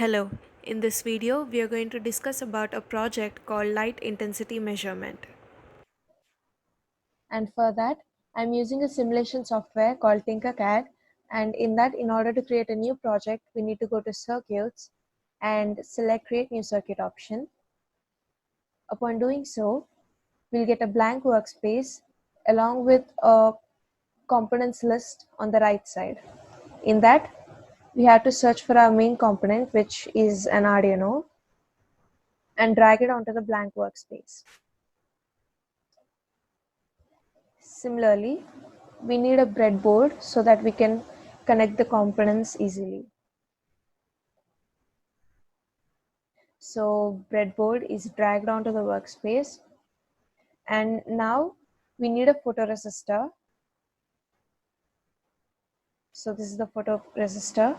Hello, in this video we are going to discuss about a project called light intensity measurement. And for that, I'm using a simulation software called TinkerCAD. And in order to create a new project, we need to go to Circuits and select Create New Circuit option. Upon doing so, we'll get a blank workspace along with a components list on the right side. In that, we have to search for our main component, which is an Arduino, and drag it onto the blank workspace. Similarly, we need a breadboard so that we can connect the components easily. So breadboard is dragged onto the workspace, and now we need a photoresistor. So this is the photoresistor.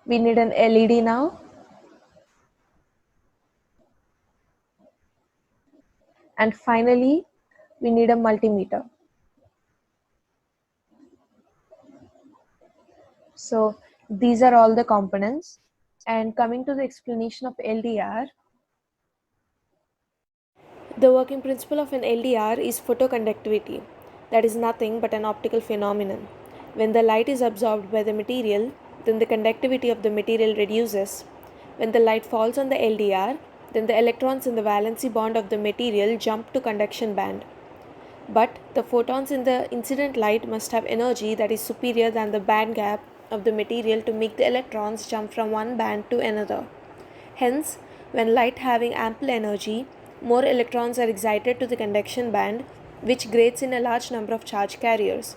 We need an LED now, and finally we need a multimeter. So these are all the components. And coming to the explanation of LDR, The working principle of an LDR is photoconductivity, that is nothing but an optical phenomenon. When the light is absorbed by the material, then the conductivity of the material reduces. When the light falls on the LDR, then the electrons in the valency bond of the material jump to conduction band. But the photons in the incident light must have energy that is superior than the band gap of the material to make the electrons jump from one band to another. Hence, when light having ample energy, more electrons are excited to the conduction band, which creates in a large number of charge carriers.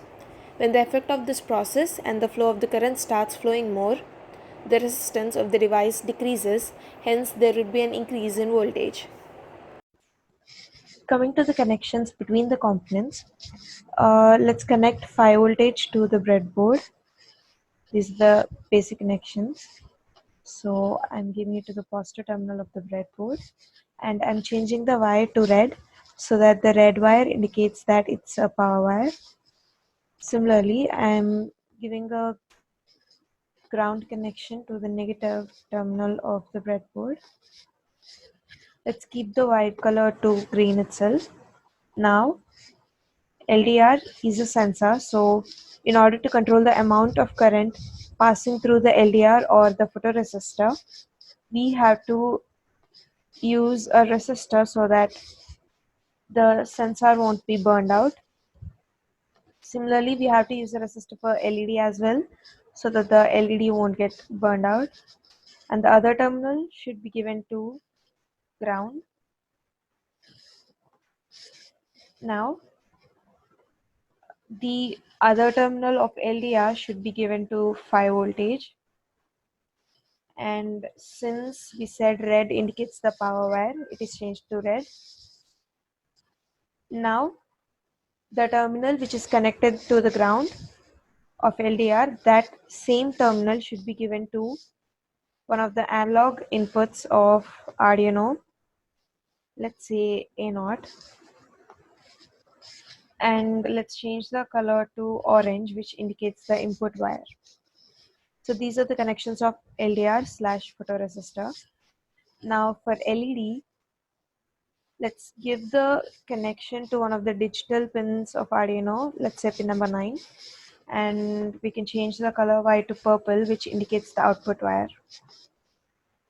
When the effect of this process and the flow of the current starts flowing more, the resistance of the device decreases, hence there would be an increase in voltage. coming to the connections between the components, let's connect 5 voltage to the breadboard. These are the basic connections. So I'm giving it to the positive terminal of the breadboard, and I'm changing the wire to red so that the red wire indicates that it's a power wire. Similarly, I'm giving a ground connection to the negative terminal of the breadboard. Let's keep the white color to green itself. Now, LDR is a sensor, so in order to control the amount of current passing through the LDR or the photoresistor, we have to use a resistor so that the sensor won't be burned out. Similarly, we have to use a resistor for LED as well so that the LED won't get burned out. And the other terminal should be given to ground. Now, the other terminal of LDR should be given to 5 voltage. And since we said red indicates the power wire, it is changed to red. Now, the terminal which is connected to the ground of LDR, that same terminal should be given to one of the analog inputs of Arduino, let's say A0, and let's change the color to orange, which indicates the input wire. So these are the connections of LDR slash photoresistor. Now for LED, let's give the connection to one of the digital pins of Arduino, let's say pin number 9, and we can change the color white to purple, which indicates the output wire.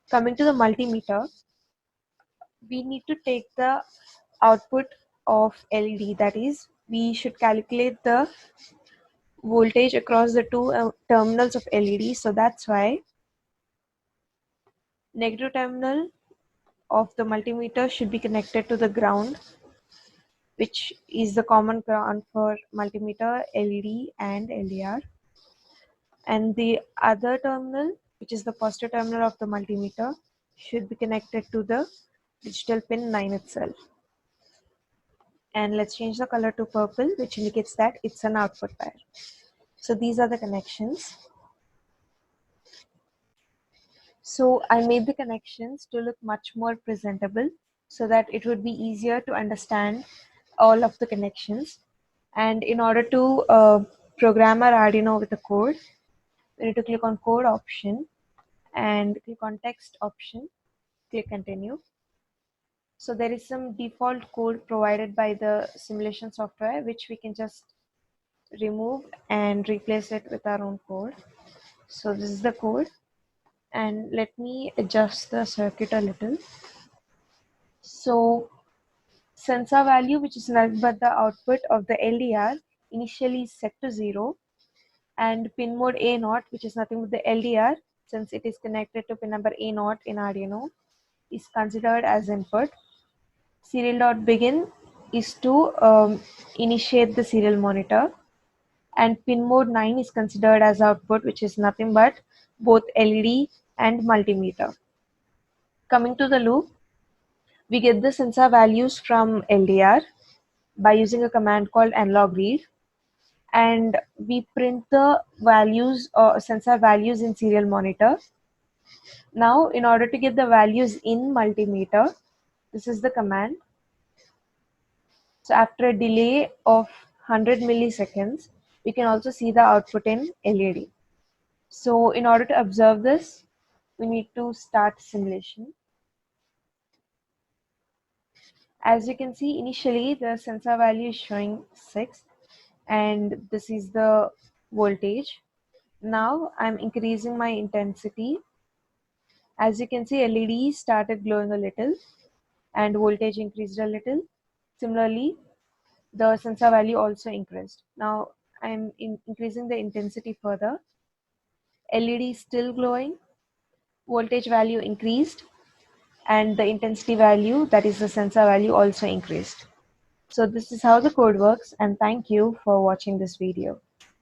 Coming to the multimeter, we need to take the output of LED, that is, we should calculate the voltage across the two terminals of LED. So that's why negative terminal of the multimeter should be connected to the ground, which is the common ground for multimeter, LED and LDR. And the other terminal, which is the positive terminal of the multimeter, should be connected to the digital pin 9 itself. And let's change the color to purple, which indicates that it's an output wire. So these are the connections. So I made the connections to look much more presentable so that it would be easier to understand all of the connections. And in order to program our Arduino with a code, we need to click on code option and click on text option, click continue. So there is some default code provided by the simulation software, which we can just remove and replace it with our own code. So this is the code, and let me adjust the circuit a little. So sensor value, which is nothing but the output of the LDR, initially is set to 0, and pin mode A0, which is nothing but the LDR, since it is connected to pin number A0 in Arduino, is considered as input. Serial.begin is to initiate the serial monitor, and pin mode 9 is considered as output, which is nothing but both LED and multimeter. Coming to the loop, we get the sensor values from LDR by using a command called analog read, and we print the values or sensor values in serial monitor. Now, in order to get the values in multimeter, this is the command. So after a delay of 100 milliseconds, we can also see the output in LED. So in order to observe this, we need to start simulation. As you can see, initially the sensor value is showing 6, and this is the voltage. Now I'm increasing my intensity. As you can see, LED started glowing a little and voltage increased a little. Similarly, the sensor value also increased. Now I'm increasing the intensity further. LED is still glowing, voltage value increased, and the intensity value, that is the sensor value, also increased. So this is how the code works, and thank you for watching this video.